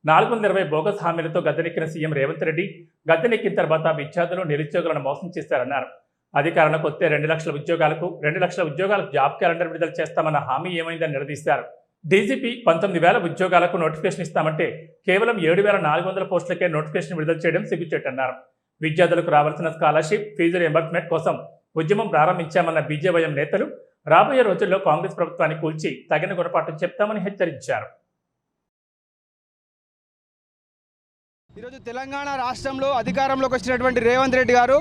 420 బోగస్ హామీలతో గద్దెనెక్కిన సీఎం రేవంత్ రెడ్డి గద్దెనెక్కిన తర్వాత విద్యార్థులు, నిరుద్యోగులను మోసం చేశారన్నారు. అధికారంలోకి వస్తే 2 లక్షల ఉద్యోగాలకు జాబ్ క్యాలెండర్ విడుదల చేస్తామన్న హామీ ఏమైందని నిలదీశారు. డీజీపీ 19,000 ఉద్యోగాలకు నోటిఫికేషన్ ఇస్తామంటే కేవలం 7,400 పోస్టులకే నోటిఫికేషన్ విడుదల చేయడం సిగ్గుచేటన్నారు. విద్యార్థులకు రావాల్సిన స్కాలర్షిప్, ఫీజు రియంబర్స్మెంట్ కోసం ఉద్యమం ప్రారంభించామన్న బీజేవైఎం నేతలు రాబోయే రోజుల్లో కాంగ్రెస్ ప్రభుత్వాన్ని కూల్చి తగిన గుణపాఠం చెప్తామని హెచ్చరించారు. ఈరోజు తెలంగాణ రాష్ట్రంలో అధికారంలోకి వచ్చినటువంటి రేవంత్ రెడ్డి గారు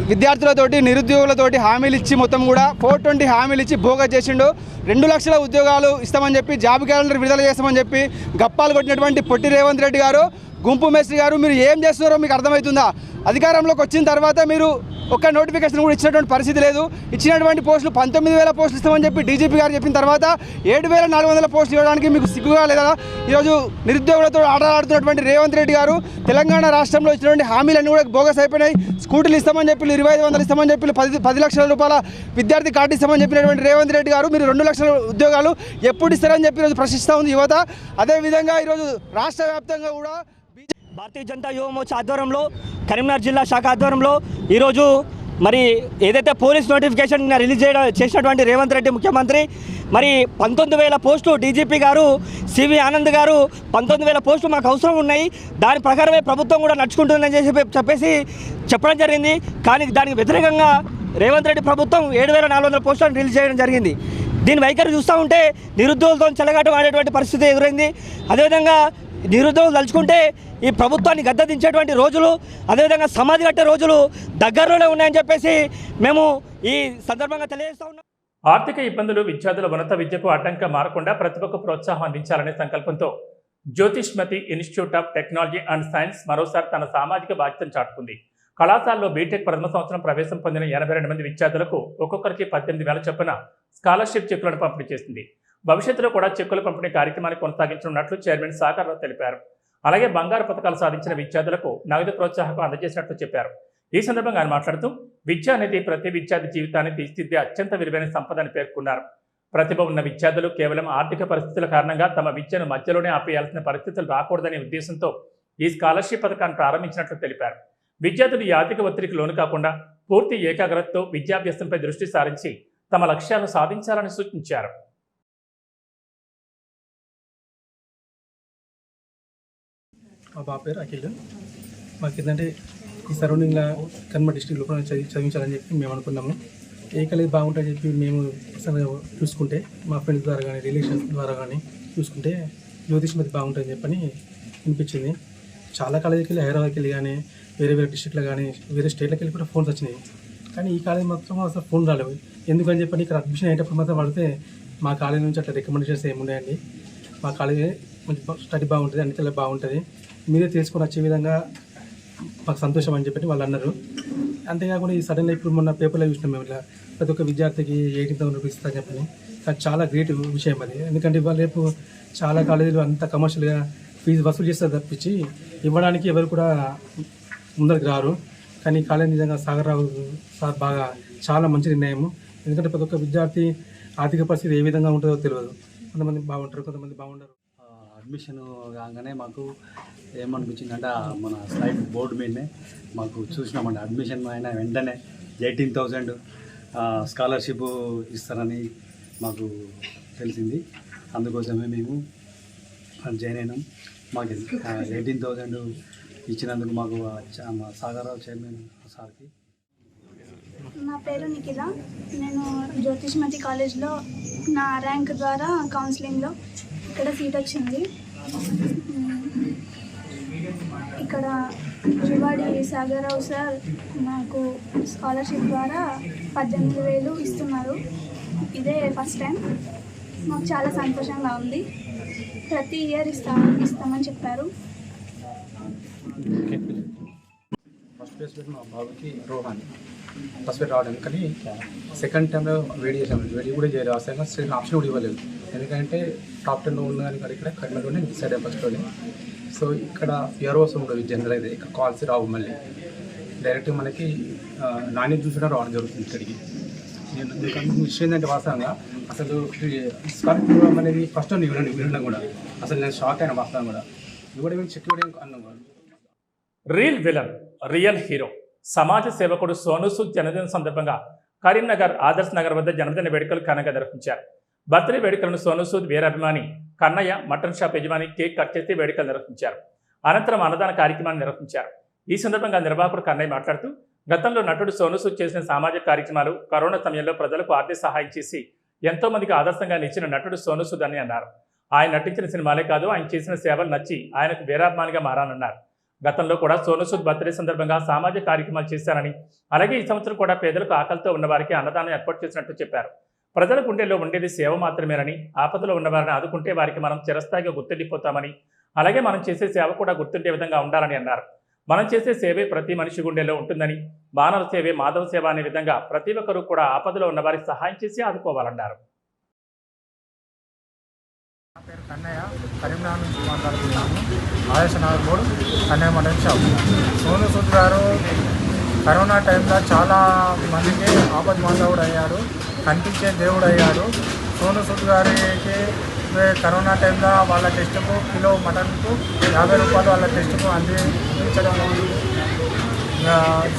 విద్యార్థులతోటి, నిరుద్యోగులతోటి హామీలు ఇచ్చి మొత్తం కూడా 420 హామీలు ఇచ్చి బోగస్ చేసిండు. 2 లక్షల ఉద్యోగాలు ఇస్తామని చెప్పి, జాబ్ క్యాలెండర్ విడుదల చేస్తామని చెప్పి గప్పాలు కొట్టినటువంటి పొట్టి రేవంత్ రెడ్డి గారు, గుంపు మేస్త్రి గారు, మీరు ఏం చేస్తున్నారో మీకు అర్థమవుతుందా? అధికారంలోకి వచ్చిన తర్వాత మీరు ఒక్క నోటిఫికేషన్ కూడా ఇచ్చినటువంటి పరిస్థితి లేదు. ఇచ్చినటువంటి పోస్టులు 19,000 పోస్టులు ఇస్తామని చెప్పి డీజీపీ గారు చెప్పిన తర్వాత 7,400 పోస్టులు ఇవ్వడానికి మీకు సిగ్గుగా లేదా? ఈరోజు నిరుద్యోగులతో ఆటలాడుతున్నటువంటి రేవంత్ రెడ్డి గారు తెలంగాణ రాష్ట్రంలో ఇచ్చినటువంటి హామీలన్నీ కూడా బోగస్ అయిపోయినాయి. స్కూటీలు ఇస్తామని చెప్పి 2,500 ఇస్తామని చెప్పి 10 లక్షల రూపాయల విద్యార్థి కార్డు ఇస్తామని చెప్పినటువంటి రేవంత్ రెడ్డి గారు మీరు 2 లక్షల ఉద్యోగాలు ఎప్పుడు ఇస్తారని చెప్పి ఈరోజు ప్రశ్నిస్తూ ఉంది యువత. అదేవిధంగా ఈరోజు రాష్ట్ర వ్యాప్తంగా కూడా భారతీయ జనతా యువ మోర్చా ఆధ్వర్యంలో, కరీంనగర్ జిల్లా శాఖ ఆధ్వర్యంలో ఈరోజు మరి ఏదైతే పోలీస్ నోటిఫికేషన్ రిలీజ్ చేసినటువంటి రేవంత్ రెడ్డి ముఖ్యమంత్రి మరి 19,000 పోస్టులు డీజీపీ గారు, సివి ఆనంద్ గారు 19,000 పోస్టులు మాకు అవసరం ఉన్నాయి, దాని ప్రకారమే ప్రభుత్వం కూడా నడుచుకుంటుందని చెప్పేసి చెప్పడం జరిగింది. కానీ దానికి వ్యతిరేకంగా రేవంత్ రెడ్డి ప్రభుత్వం 7,400 పోస్టులను రిలీజ్ చేయడం జరిగింది. దీని వైఖరి చూస్తూ ఉంటే నిరుద్యోగులతో చెలగాటం ఆడేటువంటి పరిస్థితి ఎదురైంది. అదేవిధంగా నిరుద్యోగులు తలుచుకుంటే ఈ ప్రభుత్వాన్ని గద్దెదించేటువంటి రోజులు, అదేవిధంగా సమాధి కట్టే రోజులు దగ్గరలోనే ఉన్నాయని చెప్పేసి మేము ఈ సందర్భంగా తెలియజేస్తా ఉన్నాం. ఆర్థిక ఇబ్బందులు విద్యార్థుల ఉన్నత విద్యకు అడ్డంగా మారకుండా ప్రతిభకు ప్రోత్సాహం అందించాలనే సంకల్పంతో Jyothishmathi institute of technology and science మరోసారి తన సామాజిక బాధ్యతను చాటుకుంది. కళాశాలలో బీటెక్ ప్రథమ సంవత్సరం ప్రవేశం పొందిన 82 మంది విద్యార్థులకు ఒక్కొక్కరికి 18,000 చొప్పున స్కాలర్షిప్ చెక్కులను పంపిణీ చేసింది. భవిష్యత్తులో కూడా చెక్కుల పంపిణీ కార్యక్రమాన్ని కొనసాగించనున్నట్లు చైర్మన్ సాగర్రావు తెలిపారు. అలాగే బంగారు పథకాలు సాధించిన విద్యార్థులకు నగదు ప్రోత్సాహకం అందజేసినట్లు చెప్పారు. ఈ సందర్భంగా ఆయన మాట్లాడుతూ విద్య అనేది ప్రతి విద్యార్థి జీవితాన్ని తీర్చిదిద్దే అత్యంత విలువైన సంపద అని పేర్కొన్నారు. ప్రతిభ ఉన్న విద్యార్థులు కేవలం ఆర్థిక పరిస్థితుల కారణంగా తమ విద్యను మధ్యలోనే ఆపేయాల్సిన పరిస్థితులు రాకూడదనే ఉద్దేశంతో ఈ స్కాలర్షిప్ పథకాన్ని ప్రారంభించినట్లు తెలిపారు. విద్యార్థులు ఈ ఆర్థిక ఒత్తిడికి లోను కాకుండా పూర్తి ఏకాగ్రతతో విద్యాభ్యాసంపై దృష్టి సారించి తమ లక్ష్యాలను సాధించాలని సూచించారు. మా బాబు పేరు అఖిల్. మాకు ఏంటంటే ఈ సరౌండింగ్లో కన్మ డిస్ట్రిక్ట్ లోపల చదివించాలని చెప్పి మేము అనుకున్నాము. ఏ కాలేజ్ బాగుంటుందని చెప్పి మేము చూసుకుంటే మా ఫ్రెండ్స్ ద్వారా కానీ రిలేషన్స్ ద్వారా కానీ చూసుకుంటే జ్యోతిష్మతి బాగుంటుందని చెప్పని అనిపించింది. చాలా కాలేజీకి వెళ్ళి హైదరాబాద్కి వెళ్ళి కానీ వేరే డిస్ట్రిక్ట్లో కానీ వేరే స్టేట్లకు వెళ్ళి కూడా ఫోన్స్ వచ్చినాయి. కానీ ఈ కాలేజ్ మాత్రం అసలు ఫోన్ రాలేవు. ఎందుకని చెప్పని ఇక్కడ అడ్మిషన్ అయ్యేటప్పుడు మాత్రం పడితే మా కాలేజ్ నుంచి అట్లా రికమెండేషన్స్ ఏమున్నాయండి. మా కాలేజీ మంచి స్టడీ బాగుంటుంది, అన్ని చాలా బాగుంటుంది, మీరే తెలుసుకొని వచ్చే విధంగా మాకు సంతోషం అని చెప్పి వాళ్ళు అన్నారు. అంతేకాకుండా ఈ సడన్గా ఇప్పుడు మొన్న పేపర్లో చూసినాం మేము ఇట్లా ప్రతి ఒక్క విద్యార్థికి 18,000 రూపీస్ ఇస్తారని చెప్పని. అది చాలా గ్రేట్ విషయం అది. ఎందుకంటే ఇవాళ రేపు చాలా కాలేజీలు అంత కమర్షియల్గా ఫీజు వసూలు చేస్తారు తప్పించి ఇవ్వడానికి ఎవరు కూడా ముందరికి రారు. కానీ కాలేజీ నిజంగా సాగర్రావు సార్ బాగా చాలా మంచి నిర్ణయం. ఎందుకంటే ప్రతి ఒక్క విద్యార్థి ఆర్థిక పరిస్థితి ఏ విధంగా ఉంటుందో తెలియదు. కొంతమంది బాగుంటారు, కొంతమంది బాగుంటారు. అడ్మిషన్ కాగానే మాకు ఏమనిపించిందంటే మన స్లైడ్ బోర్డు మీదనే మాకు చూసినామండి. అడ్మిషన్ అయిన వెంటనే 18,000 స్కాలర్షిప్ ఇస్తారని మాకు తెలిసింది. అందుకోసమే మేము జాయిన్ అయినాం. మాకు 18,000 ఇచ్చినందుకు మాకు మా సాగర్రావు చైర్మన్ సార్కి. నా పేరు నిఖిల. నేను జ్యోతిష్మతి కాలేజ్లో నా ర్యాంక్ ద్వారా కౌన్సిలింగ్లో ఇక్కడ సీట్ వచ్చింది. ఇక్కడ జువాడి సాగర్రావు సార్ నాకు స్కాలర్షిప్ ద్వారా 18,000 ఇస్తున్నారు. ఇదే ఫస్ట్ టైం. మాకు చాలా సంతోషంగా ఉంది. ప్రతి ఇయర్ ఇస్తామని చెప్పారు. ఫస్ట్ ప్లేస్ మా బాబుకి రోహన్ ఫస్ట్ ప్లేస్ రావడం. కానీ సెకండ్ టైంలో వేడి చేసాము. వేడి కూడా చేయలేదు. అసలు స్ట్రీట్ ఆప్షన్ కూడా ఇవ్వలేదు. ఎందుకంటే టాప్ 10లో ఉన్నదాని కానీ ఇక్కడ కర్నూలులోనే డిసైడ్ అయ్యాం ఫస్ట్లోనే. సో ఇక్కడ పిఆర్ఓస్ ఉండదు జనరల్ అయితే. ఇక్కడ కాల్స్ రావు. మళ్ళీ డైరెక్ట్ మనకి నాణ్యత చూసడం రావడం జరుగుతుంది ఇక్కడికి. నేను విషయం ఏంటంటే వాస్తవంగా అసలు స్కాలర్షిప్ అనేది ఫస్ట్ వినడం కూడా అసలు నేను షాక్ అయిన వాస్తవం కూడా ఇవ్వడం చెక్ ఇవ్వడం అన్నాం కూడా. రియల్ విలన్, రియల్ హీరో, సమాజ సేవకుడు సోనూ సూద్ జన్మదిన సందర్భంగా కరీంనగర్ ఆదర్శ్ నగర్ వద్ద జన్మదిన వేడుకలు ఘనంగా నిర్వహించారు. బర్త్డే వేడుకలను సోనూ సూద్ వీరాభిమాని కన్నయ్య మటన్ షాప్ యజమాని కేక్ కట్ చేసి వేడుకలు నిర్వహించారు. అనంతరం అన్నదాన కార్యక్రమాన్ని నిర్వహించారు. ఈ సందర్భంగా నిర్వాహకుడు కన్నయ్య మాట్లాడుతూ గతంలో నటుడు సోనూ సూద్ చేసిన సామాజిక కార్యక్రమాలు, కరోనా సమయంలో ప్రజలకు ఆర్థిక సహాయం చేసి ఎంతో మందికి ఆదర్శంగా నిలిచిన నటుడు సోనూ సూద్ అని అన్నారు. ఆయన నటించిన సినిమాలే కాదు, ఆయన చేసిన సేవలు నచ్చి ఆయనకు వీరాభిమానిగా మారానన్నారు. గతంలో కూడా సోనూ సూద్ బర్త్డే సందర్భంగా సామాజిక కార్యక్రమాలు చేశారని, అలాగే ఈ సంవత్సరం కూడా పేదలకు ఆకలితో ఉన్న వారికి అన్నదానం ఏర్పాటు చేసినట్టు చెప్పారు. ప్రజల గుండెల్లో ఉండేది సేవ మాత్రమేనని, ఆపదలో ఉన్నవారిని ఆదుకుంటే వారికి మనం చిరస్థాయిగా గుర్తుండిపోతామని, అలాగే మనం చేసే సేవ కూడా గుర్తుండే విధంగా ఉండాలని అన్నారు. మనం చేసే సేవే ప్రతి మనిషి గుండెల్లో ఉంటుందని, మానవ సేవే మాధవ సేవ అనే విధంగా ప్రతి ఒక్కరూ కూడా ఆపదలో ఉన్న వారికి సహాయం చేసి ఆదుకోవాలన్నారు. నా పేరు కన్నయ్య, కరీంనగర్ నుంచి మాట్లాడుతున్నాను. ఆదర్శ Nagar board Kannayya mutton shop. Sonu Sood గారు కరోనా టైంలో చాలా మందికి ఆపద బాంధవుడు అయ్యాడు, కనిపించే దేవుడు అయ్యాడు. సోనూ సూద్ గారికి కరోనా టైంలో వాళ్ళ టెస్టుకు కిలో మటన్కు 50 రూపాయలు వాళ్ళ టెస్టుకు అందించడం.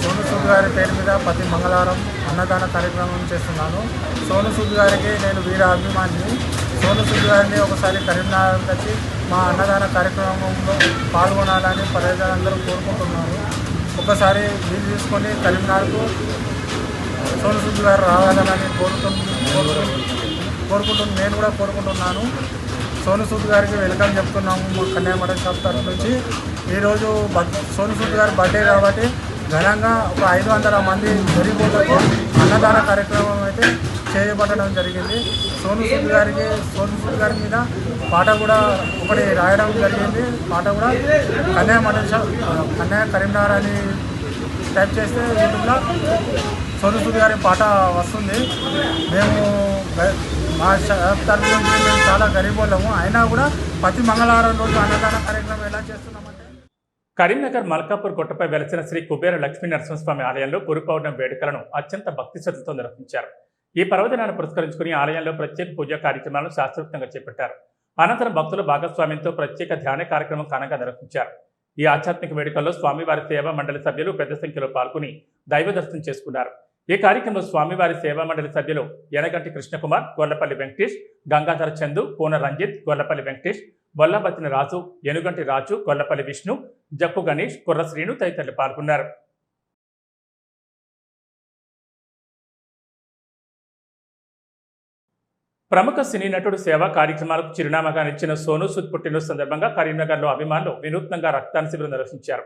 సోనూ సూద్ గారి పేరు మీద ప్రతి మంగళవారం అన్నదాన కార్యక్రమం చేస్తున్నాను. సోనూ సూద్ గారికి నేను వీర అభిమానిని. సోనూ సూద్ గారిని ఒకసారి కరీంనగర్ వచ్చి మా అన్నదాన కార్యక్రమంలో పాల్గొనాలని ప్రజలందరూ కోరుకుంటున్నారు. ఒకసారి వీలు తీసుకొని కరీంనగర్కు సోనూ సూద్ గారు రావాలని నేను కూడా కోరుకుంటున్నాను. సోనూ సూద్ గారికి వెల్కమ్ చెప్తున్నాము మా కన్నయ్య మటన్ షాప్ తరఫు నుంచి. ఈరోజు సోనూ సూద్ గారి బర్త్డే కాబట్టి ఘనంగా ఒక 500 మంది గరీబులకు అన్నదాన కార్యక్రమం అయితే చేయబడడం జరిగింది. సోనూ సూద్ గారి మీద పాట కూడా ఒకటి రాయడం జరిగింది. పాట కూడా కన్నయ్య మటన్ షాప్, కన్నయ్య కరీంనగర్ అని టైప్ చేస్తే యూట్యూబ్లో సోనూ సూద్ గారి పాట వస్తుంది. మేము మా షాప్ తరఫు నుంచి మేము చాలా గరీబ్ వాళ్ళము, అయినా కూడా ప్రతి మంగళవారం రోజు అన్నదాన కార్యక్రమం ఎలా చేస్తున్నామంటే కరీంనగర్ మల్కాపూర్ గుట్టపై వెలసిన శ్రీ కుబేర లక్ష్మీ నరసింహస్వామి ఆలయంలో గురు పౌర్ణమి వేడుకలను అత్యంత భక్తి శ్రద్ధతో నిర్వహించారు. ఈ పర్వదినాన్ని పురస్కరించుకుని ఆలయంలో ప్రత్యేక పూజా కార్యక్రమాలను శాస్త్రోక్తంగా చేపట్టారు. అనంతరం భక్తుల భాగస్వామ్యంతో ప్రత్యేక ధ్యాన కార్యక్రమం ఘనంగా నిర్వహించారు. ఈ ఆధ్యాత్మిక వేడుకల్లో స్వామివారి సేవా మండలి సభ్యులు పెద్ద సంఖ్యలో పాల్గొని దైవ దర్శనం చేసుకున్నారు. ఈ కార్యక్రమంలో స్వామివారి సేవా మండలి సభ్యులు యనగంటి కృష్ణకుమార్, గొల్లపల్లి వెంకటేష్, గంగాధర చందు, కోన రంజిత్, గొల్లపల్లి వెంకటేష్, బొల్లబత్తిన రాజు, ఎనుగంటి రాజు, గొల్లపల్లి విష్ణు, జక్కు గణేష్, కుర్ర శ్రీను తదితరులు పాల్గొన్నారు. ప్రముఖ సినీ నటుడు సేవా కార్యక్రమాలకు చిరునామాగా నిలిచిన సోనూ సూద్ పుట్టినరోజు సందర్భంగా కరీంనగర్లో అభిమానులు వినూత్నంగా రక్తదాన శిబిరం నిర్వహించారు.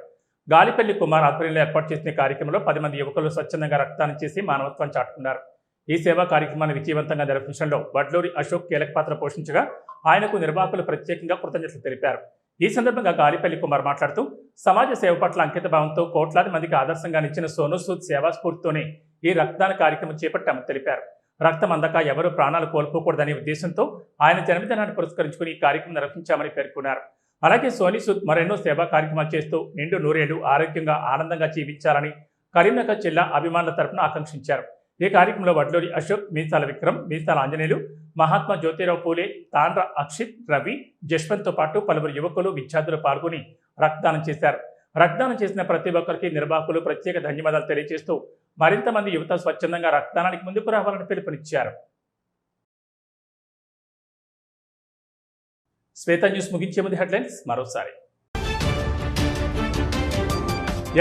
గాలిపల్లి కుమార్ ఆధ్వర్యంలో ఏర్పాటు చేసిన కార్యక్రమంలో 10 మంది యువకులు స్వచ్ఛందంగా రక్తదానం చేసి మానవత్వాన్ని చాటుకున్నారు. ఈ సేవా కార్యక్రమాన్ని విజయవంతంగా నిర్వహించడంలో వడ్లూరి అశోక్ కీలక పాత్ర పోషించగా ఆయనకు నిర్వాహకులు ప్రత్యేకంగా కృతజ్ఞతలు తెలిపారు. ఈ సందర్భంగా గాలిపల్లి కుమార్ మాట్లాడుతూ సమాజ సేవ పట్ల అంకిత భావంతో కోట్లాది మందికి ఆదర్శంగా నిచ్చిన సోనూ సూద్ సేవా స్ఫూర్తితోనే ఈ రక్తదాన కార్యక్రమం చేపట్టామని తెలిపారు. రక్తం అందక ఎవరూ ప్రాణాలు కోల్పోకూడదనే ఉద్దేశంతో ఆయన జన్మదినాన్ని పురస్కరించుకుని ఈ కార్యక్రమం నిర్వహించామని పేర్కొన్నారు. అలాగే సోనూ సూద్ మరెన్నో సేవా కార్యక్రమాలు చేస్తూ నిండు నూరేళ్లు ఆరోగ్యంగా ఆనందంగా జీవించాలని కరీంనగర్ జిల్లా అభిమానుల తరపున ఆకాంక్షించారు. ఈ కార్యక్రమంలో వడ్లూరి అశోక్, మీసాల విక్రమ్, మీసాల ఆంజనేయులు, మహాత్మా జ్యోతిరావు పూలే, తాండ్ర అక్షిత్, రవి, జశ్వంత్తో పాటు పలువురు యువకులు, విద్యార్థులు పాల్గొని రక్తదానం చేశారు. రక్తదానం చేసిన ప్రతి ఒక్కరికి నిర్వాహకులు ప్రత్యేక ధన్యవాదాలు తెలియజేస్తూ మరింత మంది యువత స్వచ్ఛందంగా రక్తదానానికి ముందుకు రావాలని పిలుపునిచ్చారు. శ్వేత న్యూస్ ముగించే ముందు హెడ్లైన్స్ మరోసారి.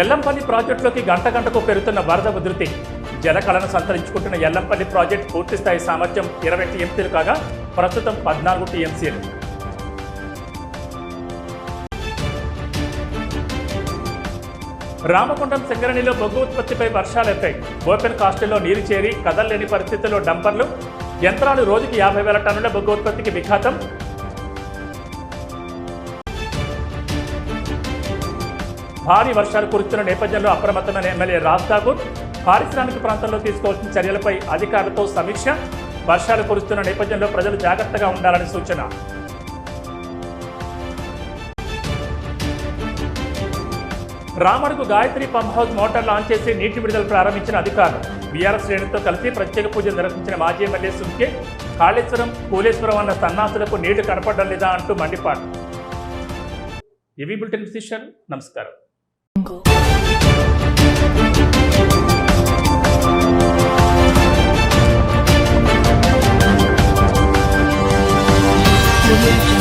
ఎల్లంపల్లి ప్రాజెక్టులోకి గంటకు పెరుగుతున్న వరద ఉధృతి. జలకళను సంతరించుకుంటున్న ఎల్లంపల్లి ప్రాజెక్టు పూర్తిస్థాయి సామర్థ్యం 20 టీఎంసీలు కాగా ప్రస్తుతం 14 టీఎంసీలు. రామకొండం సింగరణిలో బొగ్గు ఉత్పత్తిపై వర్షాల ఎఫెక్ట్. ఓపెన్ కాస్టుల్లో నీరు చేరి కదల్లేని పరిస్థితుల్లో డంపర్లు, యంత్రాలు రోజుకి 50,000 టన్నుల బొగ్గు ఉత్పత్తికి విఘాతం. భారీ వర్షాలు కురుస్తున్న నేపథ్యంలో అప్రమత్తమైన ఎమ్మెల్యే రాజ్ ఠాకూర్. పారిశ్రామిక ప్రాంతాల్లో తీసుకోవాల్సిన చర్యలపై అధికారులతో సమీక్ష. వర్షాలు కురుస్తున్న నేపథ్యంలో ప్రజలు జాగ్రత్తగా ఉండాలని సూచన. Ramadugu Gayatri pump house motor launch చేసి నీటి విడుదల ప్రారంభించిన అధికారులు. బీఆర్ఎస్ శ్రేణులతో కలిసి ప్రత్యేక పూజలు నిర్వహించిన మాజీ ఎమ్మెల్యే సుంకే. కాళేశ్వరం, కూలేశ్వరం అన్న సన్నాసులకు నీళ్లు కనపడడం లేదా అంటూ మండిపాటు. ఇవి బులెటిన్ విశేషాలు. నమస్కారం. Thank you.